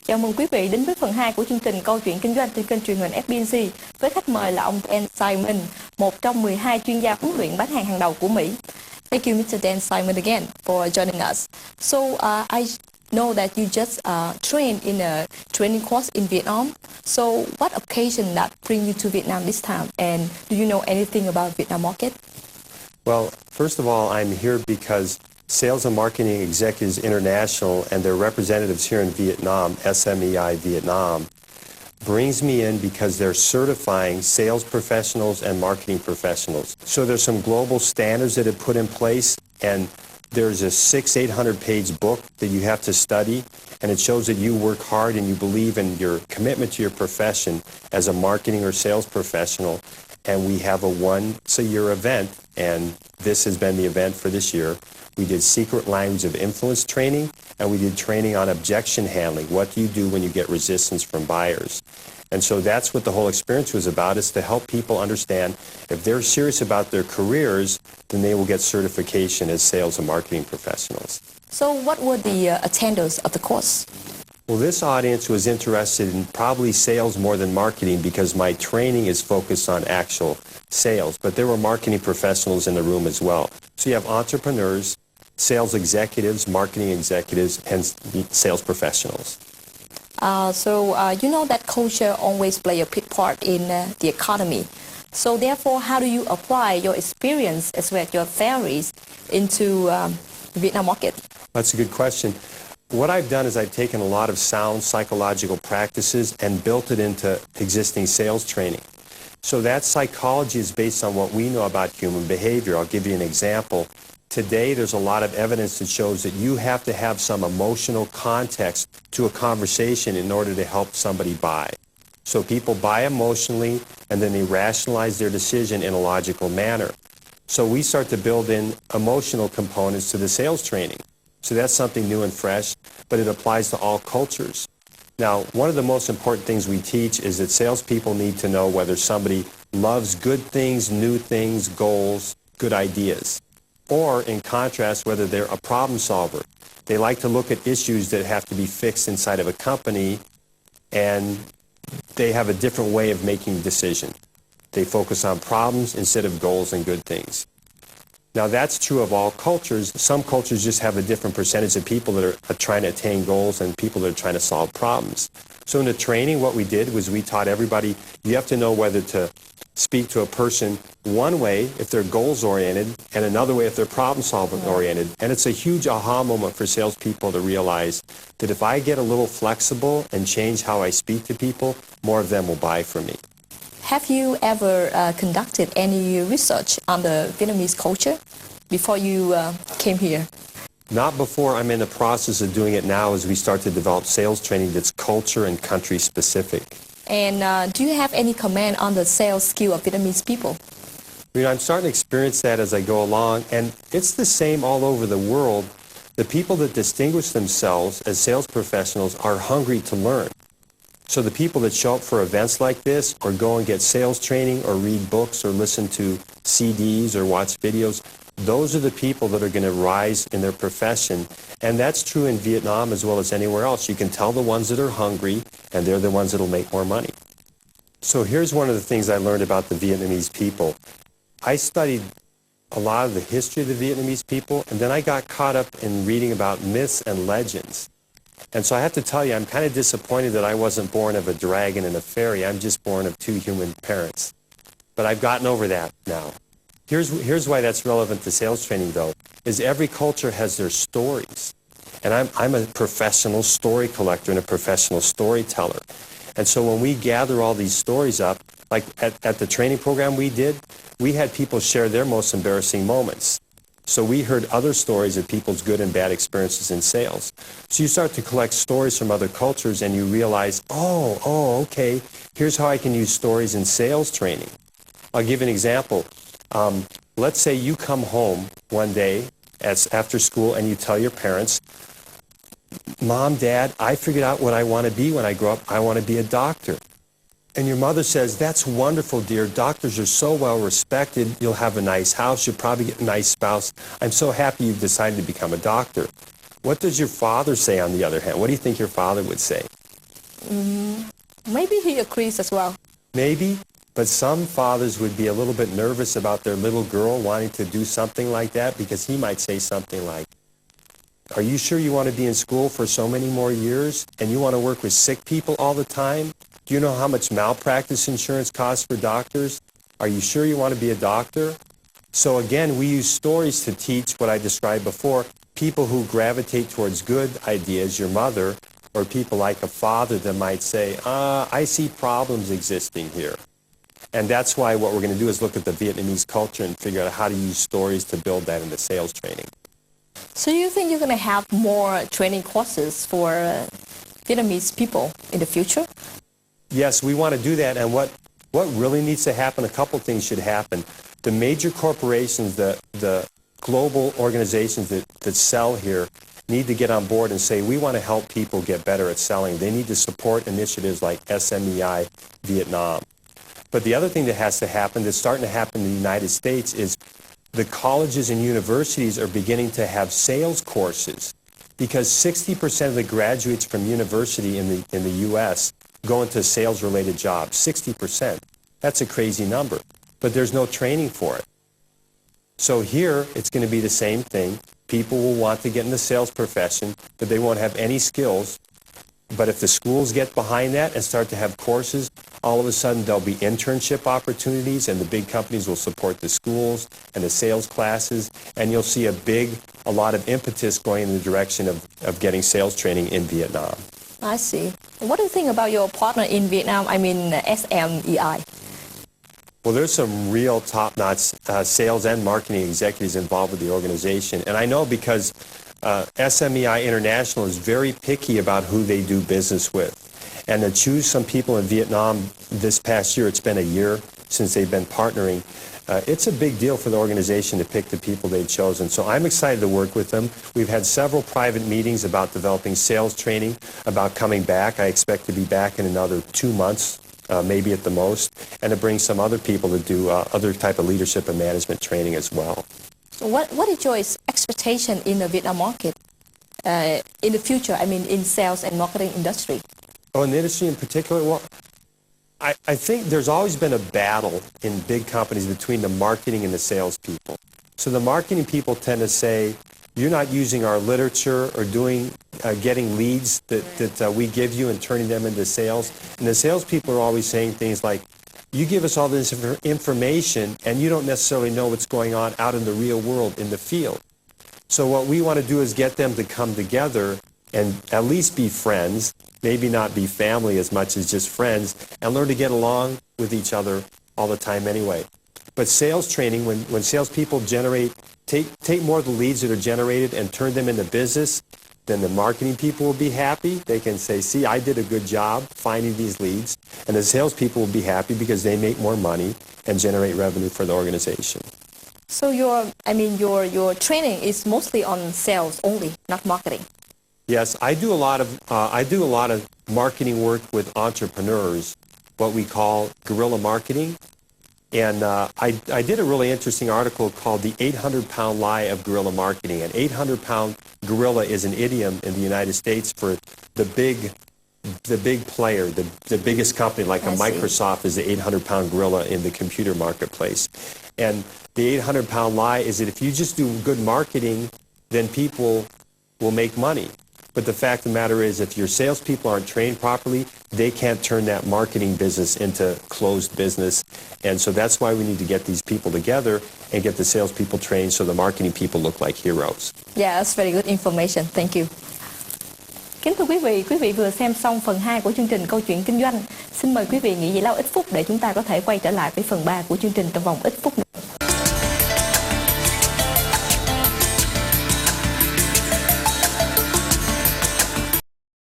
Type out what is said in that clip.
Chào mừng quý vị đến với phần 2 của chương trình Câu chuyện kinh doanh trên kênh truyền hình FBNC với khách mời là ông Dan Seidman, một trong 12 chuyên gia huấn luyện bán hàng hàng đầu của Mỹ. Thank you, Mr. Dan Seidman, again for joining us. So I know that you just trained in a training course in Vietnam. So what occasion that bring you to Vietnam this time? And do you know anything about Vietnam market? Well, first of all, I'm here because Sales and Marketing Executives International and their representatives here in Vietnam, SMEI Vietnam, brings me in because they're certifying sales professionals and marketing professionals. So there's some global standards that have put in place, and there's a 600-800 page book that you have to study, and it shows that you work hard and you believe in your commitment to your profession as a marketing or sales professional. And we have a once-a-year event, and this has been the event for this year. We did secret language of influence training, and we did training on objection handling. What do you do when you get resistance from buyers? And so that's what the whole experience was about, is to help people understand if they're serious about their careers, then they will get certification as sales and marketing professionals. So what were the attenders of the course? Well, this audience was interested in probably sales more than marketing because my training is focused on actual sales, but there were marketing professionals in the room as well. So you have entrepreneurs, sales executives, marketing executives, and sales professionals. You know that culture always play a big part in the economy. So therefore, how do you apply your experience as well as your theories into the Vietnam market? That's a good question. What I've done is I've taken a lot of sound psychological practices and built it into existing sales training. So that psychology is based on what we know about human behavior. I'll give you an example. Today, there's a lot of evidence that shows that you have to have some emotional context to a conversation in order to help somebody buy. So people buy emotionally, and then they rationalize their decision in a logical manner. So we start to build in emotional components to the sales training. So that's something new and fresh, but it applies to all cultures. Now, one of the most important things we teach is that salespeople need to know whether somebody loves good things, new things, goals, good ideas. Or, in contrast, whether they're a problem solver. They like to look at issues that have to be fixed inside of a company, and they have a different way of making decisions. They focus on problems instead of goals and good things. Now, that's true of all cultures. Some cultures just have a different percentage of people that are trying to attain goals and people that are trying to solve problems. So in the training, what we did was we taught everybody, you have to know whether to speak to a person one way if they're goals-oriented and another way if they're problem-solving-oriented. And it's a huge aha moment for salespeople to realize that if I get a little flexible and change how I speak to people, more of them will buy from me. Have you ever conducted any research on the Vietnamese culture before you came here? Not before. I'm in the process of doing it now as we start to develop sales training that's culture and country specific. And do you have any comment on the sales skill of Vietnamese people? You know, I'm starting to experience that as I go along, and it's the same all over the world. The people that distinguish themselves as sales professionals are hungry to learn. So the people that show up for events like this or go and get sales training or read books or listen to CDs or watch videos, those are the people that are going to rise in their profession. And that's true in Vietnam as well as anywhere else. You can tell the ones that are hungry, and they're the ones that will make more money. So here's one of the things I learned about the Vietnamese people. I studied a lot of the history of the Vietnamese people, and then I got caught up in reading about myths and legends. And so I have to tell you, I'm kind of disappointed that I wasn't born of a dragon and a fairy. I'm just born of two human parents. But I've gotten over that now. Here's why that's relevant to sales training, though, is every culture has their stories. And I'm a professional story collector and a professional storyteller. And so when we gather all these stories up, like at the training program we did, we had people share their most embarrassing moments. So we heard other stories of people's good and bad experiences in sales. So you start to collect stories from other cultures and you realize, okay, here's how I can use stories in sales training. I'll give you an example. Let's say you come home one day after school and you tell your parents, Mom, Dad, I figured out what I want to be when I grow up. I want to be a doctor. And your mother says, that's wonderful, dear. Doctors are so well respected. You'll have a nice house. You'll probably get a nice spouse. I'm so happy you've decided to become a doctor. What does your father say on the other hand? What do you think your father would say? Maybe he agrees as well. Maybe, but some fathers would be a little bit nervous about their little girl wanting to do something like that because he might say something like, are you sure you want to be in school for so many more years and you want to work with sick people all the time? Do you know how much malpractice insurance costs for doctors? Are you sure you want to be a doctor? So again, we use stories to teach what I described before. People who gravitate towards good ideas, your mother, or people like a father that might say, I see problems existing here. And that's why what we're going to do is look at the Vietnamese culture and figure out how to use stories to build that into sales training. So you think you're going to have more training courses for Vietnamese people in the future? Yes, we want to do that. And what really needs to happen, a couple things should happen. The major corporations, the global organizations that sell here need to get on board and say, we want to help people get better at selling. They need to support initiatives like SMEI Vietnam. But the other thing that has to happen, that's starting to happen in the United States, is the colleges and universities are beginning to have sales courses because 60% of the graduates from university in the U.S. go into sales-related jobs. 60%. That's a crazy number. But there's no training for it. So here, it's going to be the same thing. People will want to get in the sales profession, but they won't have any skills. But if the schools get behind that and start to have courses, all of a sudden there'll be internship opportunities and the big companies will support the schools and the sales classes, and you'll see a lot of impetus going in the direction of getting sales training in Vietnam. I see. What do you think about your partner in Vietnam, I mean SMEI? Well, there's some real top-notch sales and marketing executives involved with the organization. And I know because SMEI International is very picky about who they do business with. And to choose some people in Vietnam this past year, it's been a year since they've been partnering, it's a big deal for the organization to pick the people they've chosen. So I'm excited to work with them. We've had several private meetings about developing sales training, about coming back. I expect to be back in another 2 months. Maybe at the most, and to bring some other people to do other type of leadership and management training as well. So what is your expectation in the Vietnam market in the future, I mean in sales and marketing industry? Oh, in the industry in particular? Well, I think there's always been a battle in big companies between the marketing and the salespeople. So the marketing people tend to say, you're not using our literature or getting leads that we give you and turning them into sales. And the salespeople are always saying things like, you give us all this information and you don't necessarily know what's going on out in the real world, in the field. So what we want to do is get them to come together and at least be friends, maybe not be family as much as just friends, and learn to get along with each other all the time anyway. But sales training, when salespeople take more of the leads that are generated and turn them into business, then the marketing people will be happy. They can say, see, I did a good job finding these leads. And the salespeople will be happy because they make more money and generate revenue for the organization. So your training is mostly on sales only, not marketing. Yes, I do a lot of marketing work with entrepreneurs, what we call guerrilla marketing. And I did a really interesting article called The 800-Pound Lie of Guerrilla Marketing. An 800-pound gorilla is an idiom in the United States for the big player, the biggest company, like a Microsoft is the 800-pound gorilla in the computer marketplace. And the 800-pound lie is that if you just do good marketing, then people will make money. But the fact of the matter is, if your salespeople aren't trained properly, they can't turn that marketing business into closed business. And so that's why we need to get these people together and get the salespeople trained so the marketing people look like heroes. Yeah, that's very good information. Thank you. Kính thưa quý vị vừa xem xong phần 2 của chương trình Câu chuyện kinh doanh. Xin mời quý vị nghỉ giải lao ít phút để chúng ta có thể quay trở lại với phần 3 của chương trình trong vòng ít phút nữa.